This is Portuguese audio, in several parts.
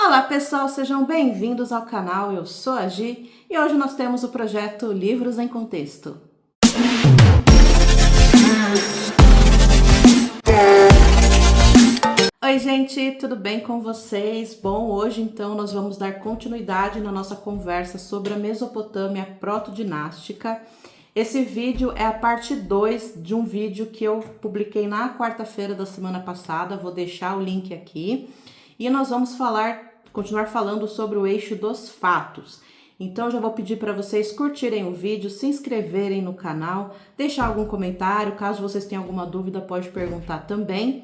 Olá pessoal, sejam bem-vindos ao canal, eu sou a Gi e hoje nós temos o projeto Livros em Contexto. Oi gente, tudo bem com vocês? Bom, hoje então nós vamos dar continuidade na nossa conversa sobre a Mesopotâmia protodinástica. Esse vídeo é a parte 2 de um vídeo que eu publiquei na quarta-feira da semana passada, vou deixar o link aqui. E nós vamos continuar falando sobre o eixo dos fatos. Então já vou pedir para vocês curtirem o vídeo, se inscreverem no canal, deixar algum comentário, caso vocês tenham alguma dúvida pode perguntar também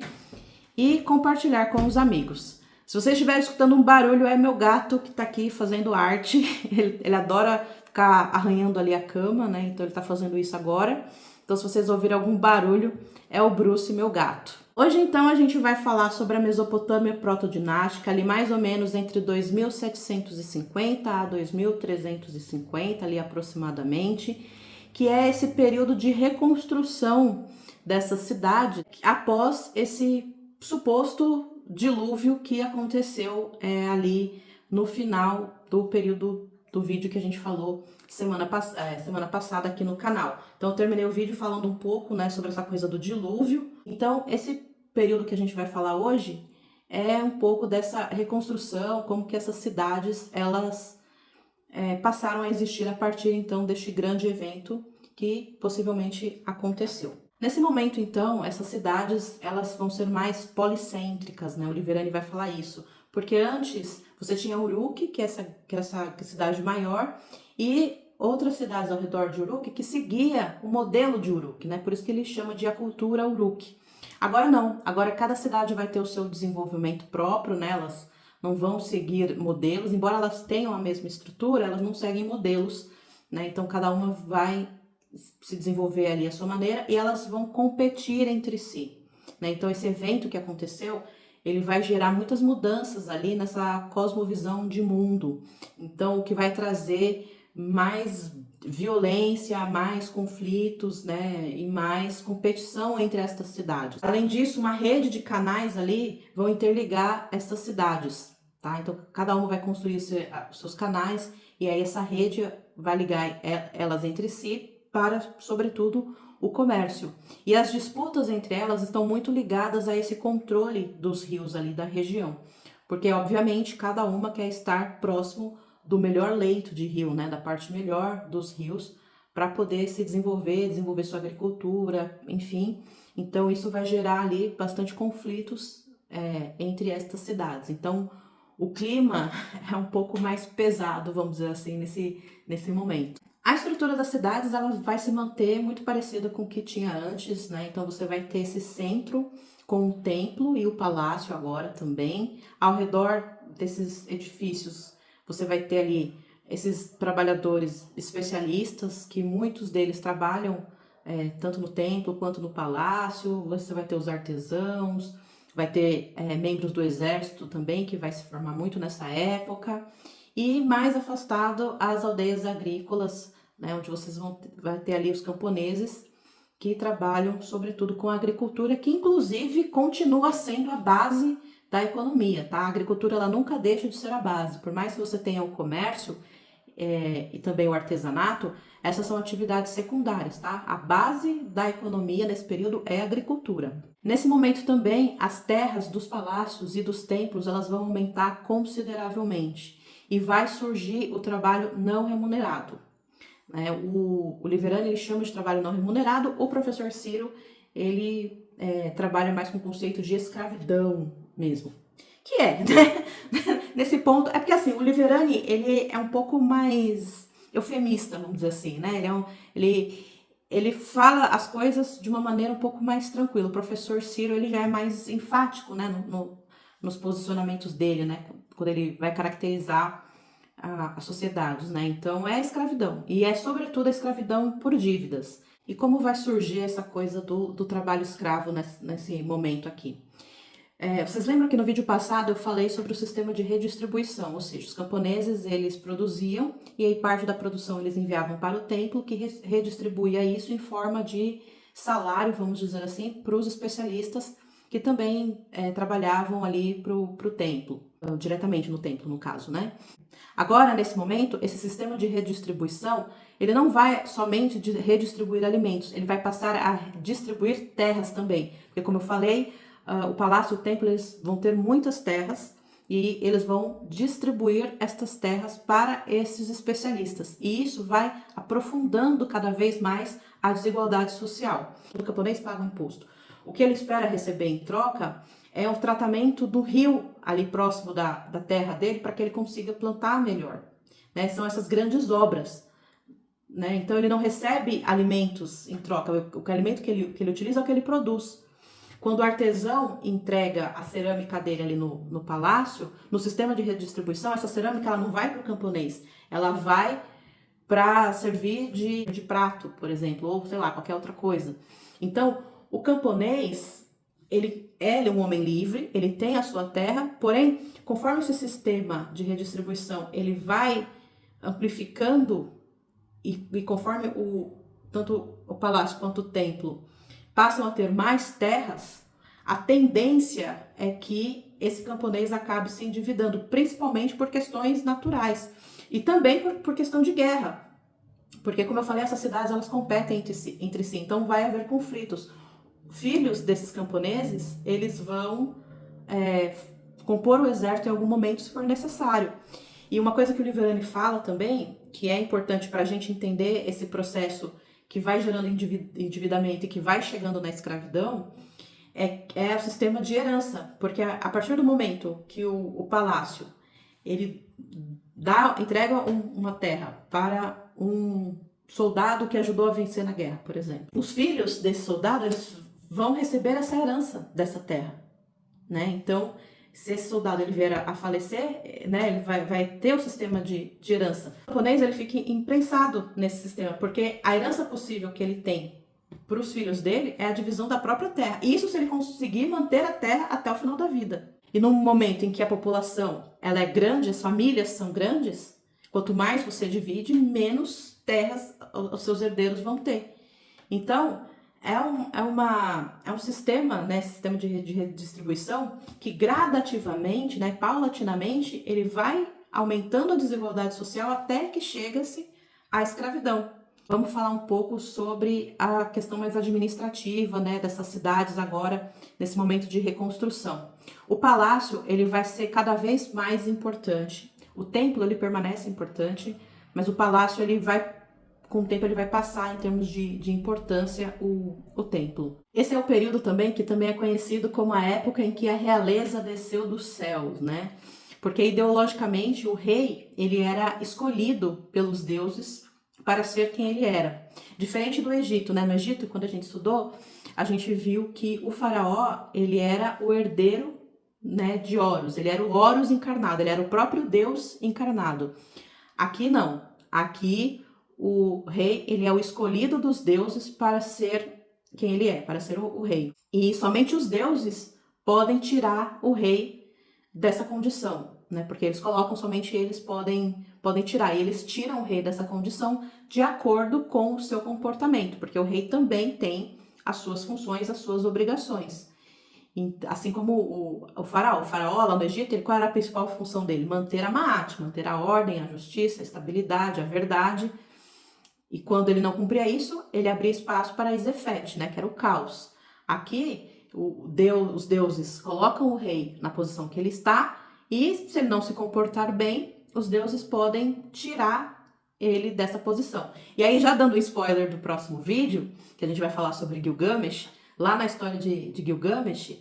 e compartilhar com os amigos. Se vocês estiverem escutando um barulho, é meu gato que tá aqui fazendo arte, ele adora ficar arranhando ali a cama, né? Então ele tá fazendo isso agora. Então se vocês ouvirem algum barulho, é o Bruce, meu gato. Hoje então a gente vai falar sobre a Mesopotâmia protodinástica, ali mais ou menos entre 2750 a 2350, ali aproximadamente, que é esse período de reconstrução dessa cidade após esse suposto dilúvio que aconteceu ali no final do período do vídeo que a gente falou semana passada aqui no canal. Então eu terminei o vídeo falando um pouco, né, sobre essa coisa do dilúvio. Então esse período que a gente vai falar hoje é um pouco dessa reconstrução, como que essas cidades elas passaram a existir a partir então deste grande evento que possivelmente aconteceu. Nesse momento então, essas cidades elas vão ser mais policêntricas, né? O Liverani vai falar isso, porque antes você tinha Uruk, que é essa cidade maior, e outras cidades ao redor de Uruk que seguia o modelo de Uruk, né? Por isso que ele chama de a cultura Uruk. Agora não, agora cada cidade vai ter o seu desenvolvimento próprio, né? Elas não vão seguir modelos, embora elas tenham a mesma estrutura, elas não seguem modelos, né? Então cada uma vai se desenvolver ali à sua maneira e elas vão competir entre si, né? Então esse evento que aconteceu, ele vai gerar muitas mudanças ali nessa cosmovisão de mundo. Então o que vai trazer mais violência, mais conflitos, né, e mais competição entre estas cidades. Além disso, uma rede de canais ali vão interligar essas cidades, tá? Então cada uma vai construir os seus canais e aí essa rede vai ligar elas entre si para, sobretudo, o comércio. E as disputas entre elas estão muito ligadas a esse controle dos rios ali da região, porque obviamente cada uma quer estar próximo do melhor leito de rio, né, da parte melhor dos rios, para poder se desenvolver sua agricultura, enfim. Então isso vai gerar ali bastante conflitos entre estas cidades. Então o clima é um pouco mais pesado, vamos dizer assim, nesse momento. A estrutura das cidades ela vai se manter muito parecida com o que tinha antes, né? Então você vai ter esse centro com o templo e o palácio agora também. Ao redor desses edifícios você vai ter ali esses trabalhadores especialistas, que muitos deles trabalham tanto no templo quanto no palácio. Você vai ter os artesãos, vai ter membros do exército também, que vai se formar muito nessa época. E mais afastado, as aldeias agrícolas, né, onde vai ter ali os camponeses, que trabalham sobretudo com a agricultura, que inclusive continua sendo a base da economia, tá? A agricultura ela nunca deixa de ser a base, por mais que você tenha o comércio e também o artesanato, essas são atividades secundárias, tá? A base da economia nesse período é a agricultura. Nesse momento também, as terras dos palácios e dos templos, elas vão aumentar consideravelmente e vai surgir o trabalho não remunerado. O Liverani ele chama de trabalho não remunerado, o professor Ciro ele trabalha mais com o conceito de escravidão mesmo. Que né? Nesse ponto, é porque assim, o Liverani ele é um pouco mais eufemista, vamos dizer assim, né? Ele fala as coisas de uma maneira um pouco mais tranquila. O professor Ciro ele já é mais enfático, né, nos posicionamentos dele, né? Quando ele vai caracterizar as sociedades, né? Então é a escravidão, e é sobretudo a escravidão por dívidas. E como vai surgir essa coisa do trabalho escravo nesse momento aqui? Vocês lembram que no vídeo passado eu falei sobre o sistema de redistribuição, ou seja, os camponeses eles produziam e aí parte da produção eles enviavam para o templo, que redistribuía isso em forma de salário, vamos dizer assim, para os especialistas que também trabalhavam ali para o templo. diretamente no templo, no caso, né? Agora, nesse momento, esse sistema de redistribuição, ele não vai somente redistribuir alimentos, ele vai passar a distribuir terras também. Porque, como eu falei, o palácio e o templo, eles vão ter muitas terras e eles vão distribuir estas terras para esses especialistas. E isso vai aprofundando cada vez mais a desigualdade social. O camponês paga um imposto. O que ele espera receber em troca é o tratamento do rio ali próximo da terra dele para que ele consiga plantar melhor. Né? São essas grandes obras. Né? Então ele não recebe alimentos em troca, o alimento que ele utiliza é o que ele produz. Quando o artesão entrega a cerâmica dele ali no palácio, no sistema de redistribuição, essa cerâmica ela não vai para o camponês, ela vai para servir de prato, por exemplo, ou sei lá, qualquer outra coisa. Então, o camponês, ele é um homem livre, ele tem a sua terra, porém, conforme esse sistema de redistribuição ele vai amplificando e conforme tanto o palácio quanto o templo passam a ter mais terras, a tendência é que esse camponês acabe se endividando, principalmente por questões naturais e também por questão de guerra. Porque, como eu falei, essas cidades elas competem entre si, então vai haver conflitos. Filhos desses camponeses, eles vão compor o exército em algum momento se for necessário. E uma coisa que o Liverani fala também, que é importante para a gente entender esse processo que vai gerando endividamento e que vai chegando na escravidão, é o sistema de herança. Porque a partir do momento que o palácio ele entrega uma terra para um soldado que ajudou a vencer na guerra, por exemplo, os filhos desse soldado eles vão receber essa herança dessa terra, né? Então, se esse soldado ele vier a falecer, né, ele vai ter o sistema de herança. O japonês ele fica imprensado nesse sistema, porque a herança possível que ele tem para os filhos dele é a divisão da própria terra. Isso se ele conseguir manter a terra até o final da vida. E no momento em que a população ela é grande, as famílias são grandes, quanto mais você divide, menos terras os seus herdeiros vão ter. Então, é um sistema, né, sistema de redistribuição que gradativamente, né, paulatinamente, ele vai aumentando a desigualdade social até que chega-se à escravidão. Vamos falar um pouco sobre a questão mais administrativa, né, dessas cidades agora, nesse momento de reconstrução. O palácio, ele vai ser cada vez mais importante. O templo, ele permanece importante, mas o palácio, ele vai, com o tempo, ele vai passar em termos de importância o templo. Esse é o período também que também é conhecido como a época em que a realeza desceu dos céus, né? Porque ideologicamente o rei, ele era escolhido pelos deuses para ser quem ele era. Diferente do Egito, né? No Egito, quando a gente estudou, a gente viu que o faraó, ele era o herdeiro, né, de Horus. Ele era o Horus encarnado, ele era o próprio Deus encarnado. Aqui não. Aqui o rei, ele é o escolhido dos deuses para ser quem ele é, para ser o rei. E somente os deuses podem tirar o rei dessa condição, né? Porque eles colocam, somente eles podem tirar. E eles tiram o rei dessa condição de acordo com o seu comportamento, porque o rei também tem as suas funções, as suas obrigações. Assim como o faraó. O faraó lá no Egito, qual era a principal função dele? Manter a Ma'at, manter a ordem, a justiça, a estabilidade, a verdade. E quando ele não cumpria isso, ele abria espaço para Izefet, né, que era o caos. Aqui, os deuses colocam o rei na posição que ele está, e se ele não se comportar bem, os deuses podem tirar ele dessa posição. E aí, já dando um spoiler do próximo vídeo, que a gente vai falar sobre Gilgamesh, lá na história de Gilgamesh,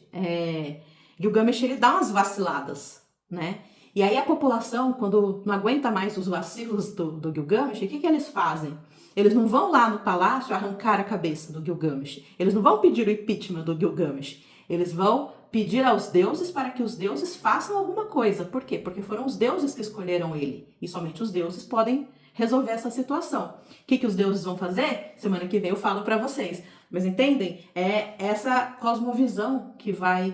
Gilgamesh ele dá umas vaciladas, né? E aí a população, quando não aguenta mais os vacilos do Gilgamesh, o que eles fazem? Eles não vão lá no palácio arrancar a cabeça do Gilgamesh. Eles não vão pedir o impeachment do Gilgamesh. Eles vão pedir aos deuses para que os deuses façam alguma coisa. Por quê? Porque foram os deuses que escolheram ele. E somente os deuses podem resolver essa situação. O que os deuses vão fazer? Semana que vem eu falo para vocês. Mas entendem? É essa cosmovisão que vai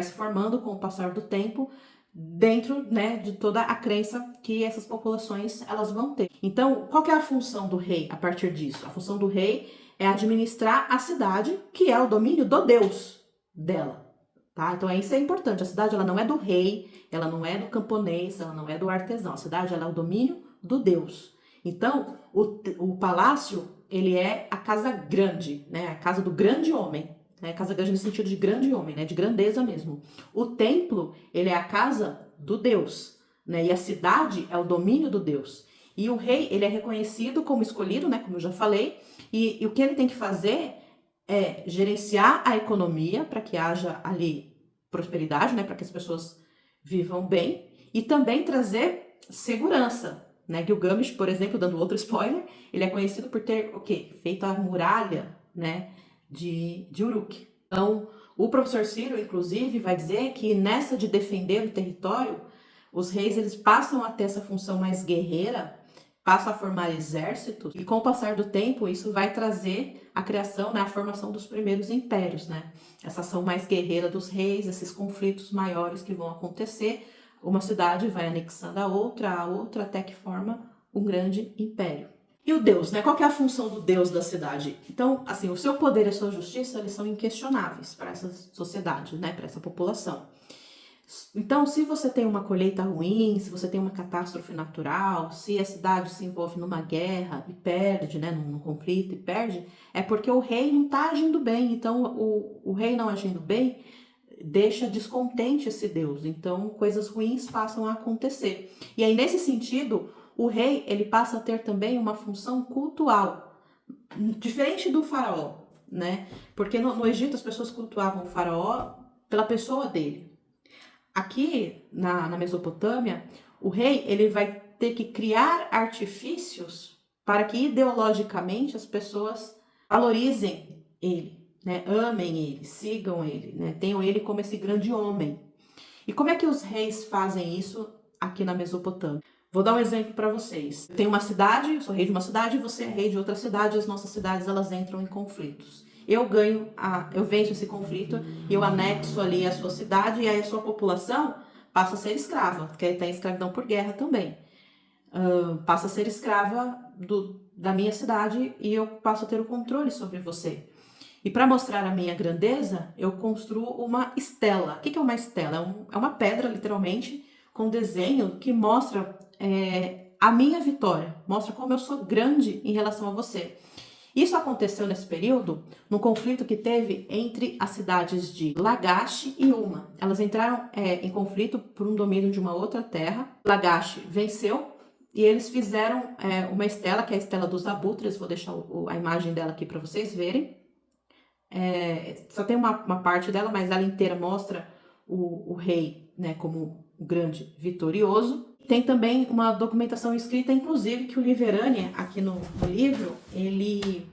se formando com o passar do tempo, dentro, né, de toda a crença que essas populações elas vão ter. Então, qual que é a função do rei a partir disso? A função do rei é administrar a cidade, que é o domínio do Deus dela. tá? Então isso é importante. A cidade ela não é do rei, ela não é do camponês, ela não é do artesão. A cidade ela é o domínio do Deus. Então o palácio ele é a casa grande, né? A casa do grande homem. Né? Casa grande no sentido de grande homem, né? De grandeza mesmo. O templo ele é a casa do Deus, né? E a cidade é o domínio do Deus. E o rei ele é reconhecido como escolhido, né? Como eu já falei. E o que ele tem que fazer é gerenciar a economia para que haja ali prosperidade, né, para que as pessoas vivam bem e também trazer segurança, né? Gilgamesh, por exemplo, dando outro spoiler, ele é conhecido por ter o quê? Feito a muralha, né, de Uruk. Então, o professor Ciro, inclusive, vai dizer que nessa de defender o território, os reis eles passam a ter essa função mais guerreira, passam a formar exércitos, e com o passar do tempo, isso vai trazer a criação, né, a formação dos primeiros impérios, né? Essa ação mais guerreira dos reis, esses conflitos maiores que vão acontecer, uma cidade vai anexando a outra, até que forma um grande império. E o Deus, né? Qual que é a função do Deus da cidade? Então, assim, o seu poder e a sua justiça, eles são inquestionáveis para essa sociedade, né? Para essa população. Então, se você tem uma colheita ruim, se você tem uma catástrofe natural, se a cidade se envolve numa guerra e perde, né, num conflito e perde, é porque o rei não está agindo bem. Então, o rei não agindo bem deixa descontente esse Deus. Então, coisas ruins passam a acontecer. E aí, nesse sentido, o rei ele passa a ter também uma função cultual, diferente do faraó, né? Porque no Egito as pessoas cultuavam o faraó pela pessoa dele. Aqui na Mesopotâmia, o rei ele vai ter que criar artifícios para que ideologicamente as pessoas valorizem ele, né? Amem ele, sigam ele, né? Tenham ele como esse grande homem. E como é que os reis fazem isso aqui na Mesopotâmia? Vou dar um exemplo para vocês. Eu tenho uma cidade, eu sou rei de uma cidade, você é rei de outra cidade, as nossas cidades elas entram em conflitos. Eu venço esse conflito e eu anexo ali a sua cidade e aí a sua população passa a ser escrava, porque tem escravidão por guerra também. Passa a ser escrava da minha cidade e eu passo a ter o controle sobre você. E para mostrar a minha grandeza, eu construo uma estela. O que é uma estela? É uma pedra, literalmente, com desenho que mostra a minha vitória, mostra como eu sou grande em relação a você. Isso aconteceu nesse período, no conflito que teve entre as cidades de Lagash e Uma. Elas entraram em conflito por um domínio de uma outra terra. Lagash venceu e eles fizeram uma estela, que é a estela dos abutres. Vou deixar a imagem dela aqui para vocês verem. Só tem uma parte dela, mas ela inteira mostra o rei, né, como o grande vitorioso. Tem também uma documentação escrita, inclusive, que o Liverani, aqui no livro, ele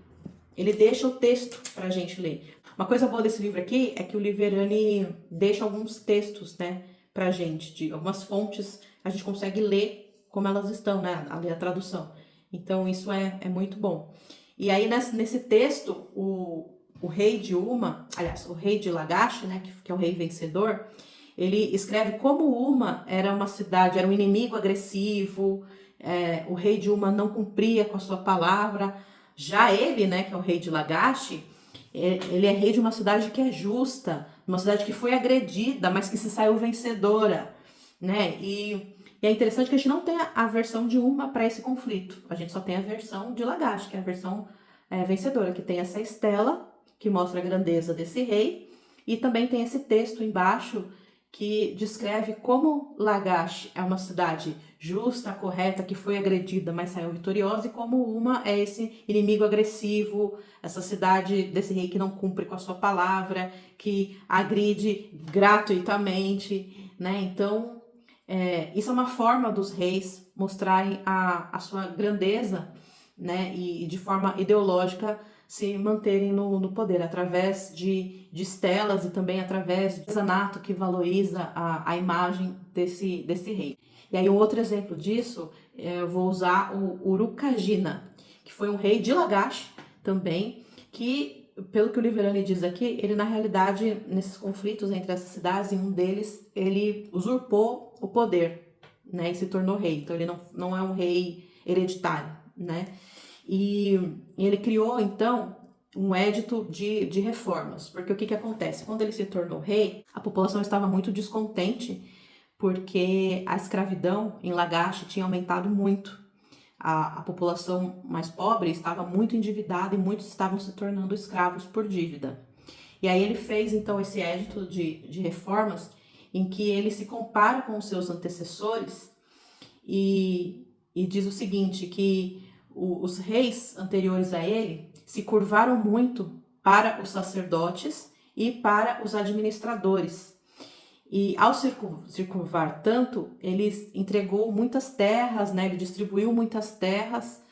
deixa o texto para a gente ler. Uma coisa boa desse livro aqui é que o Liverani deixa alguns textos, né, para a gente, de algumas fontes, a gente consegue ler como elas estão, né, a ler a tradução. Então, isso é muito bom. E aí, nesse texto, o rei de Uma, aliás, o rei de Lagash, né, que é o rei vencedor, ele escreve como Uma era uma cidade, era um inimigo agressivo, o rei de Uma não cumpria com a sua palavra. Já ele, né, que é o rei de Lagash, ele é rei de uma cidade que é justa, uma cidade que foi agredida, mas que se saiu vencedora, né? E é interessante que a gente não tem a versão de Uma para esse conflito, a gente só tem a versão de Lagash, que é a versão vencedora, que tem essa estela que mostra a grandeza desse rei, e também tem esse texto embaixo que descreve como Lagash é uma cidade justa, correta, que foi agredida, mas saiu vitoriosa, e como Uma é esse inimigo agressivo, essa cidade desse rei que não cumpre com a sua palavra, que agride gratuitamente, né? Então, isso é uma forma dos reis mostrarem a sua grandeza, né? E de forma ideológica se manterem no poder, através de estelas e também através de artesanato que valoriza a imagem desse rei. E aí um outro exemplo disso, eu vou usar o Urukagina, que foi um rei de Lagash também, que, pelo que o Liverani diz aqui, ele na realidade, nesses conflitos entre essas cidades, em um deles, ele usurpou o poder, né, e se tornou rei. Então ele não é um rei hereditário, né? E ele criou, então, um édito de reformas. Porque o que acontece? Quando ele se tornou rei, a população estava muito descontente porque a escravidão em Lagash tinha aumentado muito. A população mais pobre estava muito endividada e muitos estavam se tornando escravos por dívida. E aí ele fez então esse édito de reformas em que ele se compara com os seus antecessores e diz o seguinte, que os reis anteriores a ele se curvaram muito para os sacerdotes e para os administradores. E ao se curvar tanto, ele entregou muitas terras, né? Ele distribuiu muitas terras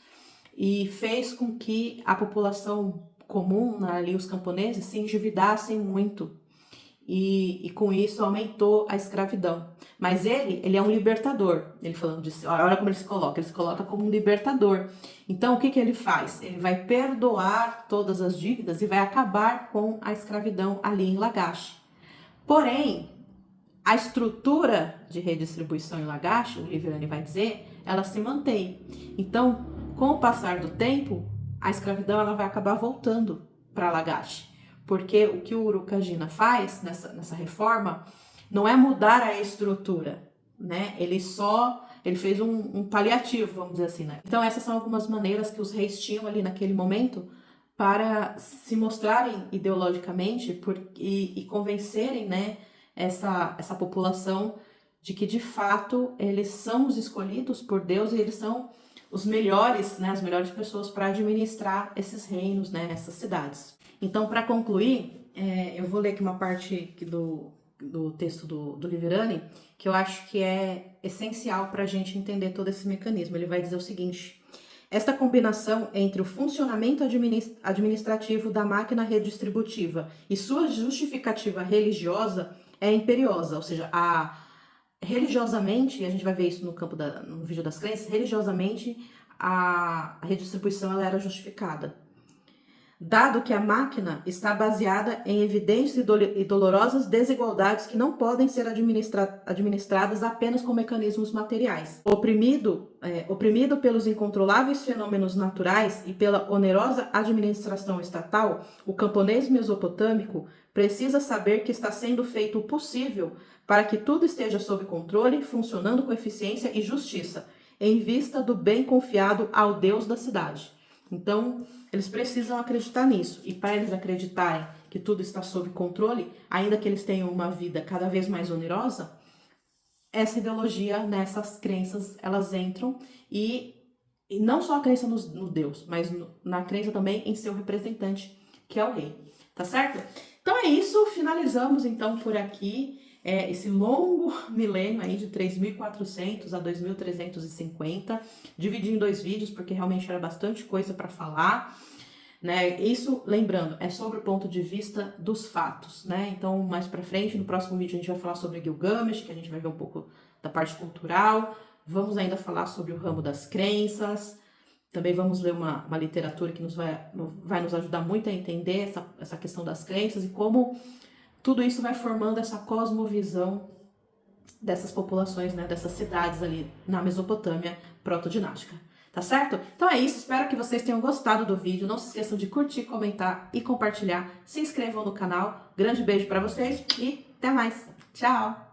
e fez com que a população comum, né, ali os camponeses, se endividassem muito. E com isso aumentou a escravidão. Mas ele é um libertador. Ele falando disso, olha como ele se coloca como um libertador. Então o que ele faz? Ele vai perdoar todas as dívidas e vai acabar com a escravidão ali em Lagash. Porém, a estrutura de redistribuição em Lagash, o Liverani vai dizer, ela se mantém. Então, com o passar do tempo, a escravidão ela vai acabar voltando para Lagash. Porque o que o Urukagina faz nessa reforma não é mudar a estrutura, né? Ele fez um paliativo, vamos dizer assim, né? Então, essas são algumas maneiras que os reis tinham ali naquele momento para se mostrarem ideologicamente e convencerem, né, essa população de que, de fato, eles são os escolhidos por Deus e eles são os melhores, né, as melhores pessoas para administrar esses reinos, né, essas cidades. Então, para concluir, eu vou ler aqui uma parte do texto do Liverani, que eu acho que é essencial para a gente entender todo esse mecanismo. Ele vai dizer o seguinte: esta combinação entre o funcionamento administrativo da máquina redistributiva e sua justificativa religiosa é imperiosa, ou seja, religiosamente, e a gente vai ver isso no vídeo das crenças, religiosamente a redistribuição ela era justificada. Dado que a máquina está baseada em evidentes e dolorosas desigualdades que não podem ser administradas apenas com mecanismos materiais. Oprimido pelos incontroláveis fenômenos naturais e pela onerosa administração estatal, o camponês mesopotâmico precisa saber que está sendo feito o possível para que tudo esteja sob controle, funcionando com eficiência e justiça, em vista do bem confiado ao Deus da cidade. Então, eles precisam acreditar nisso. E para eles acreditarem que tudo está sob controle, ainda que eles tenham uma vida cada vez mais onerosa, essa ideologia, nessas crenças, elas entram e não só a crença no Deus, mas na crença também em seu representante, que é o rei. Tá certo? Então é isso, finalizamos então por aqui esse longo milênio aí de 3.400 a 2.350, dividi em 2 vídeos porque realmente era bastante coisa para falar, né? Isso, lembrando, é sobre o ponto de vista dos fatos, né? Então, mais para frente, no próximo vídeo a gente vai falar sobre Gilgamesh, que a gente vai ver um pouco da parte cultural, vamos ainda falar sobre o ramo das crenças, também vamos ler uma literatura que vai nos ajudar muito a entender essa questão das crenças e como tudo isso vai formando essa cosmovisão dessas populações, né, dessas cidades ali na Mesopotâmia protodinástica. Tá certo? Então é isso, espero que vocês tenham gostado do vídeo. Não se esqueçam de curtir, comentar e compartilhar. Se inscrevam no canal. Grande beijo para vocês e até mais. Tchau!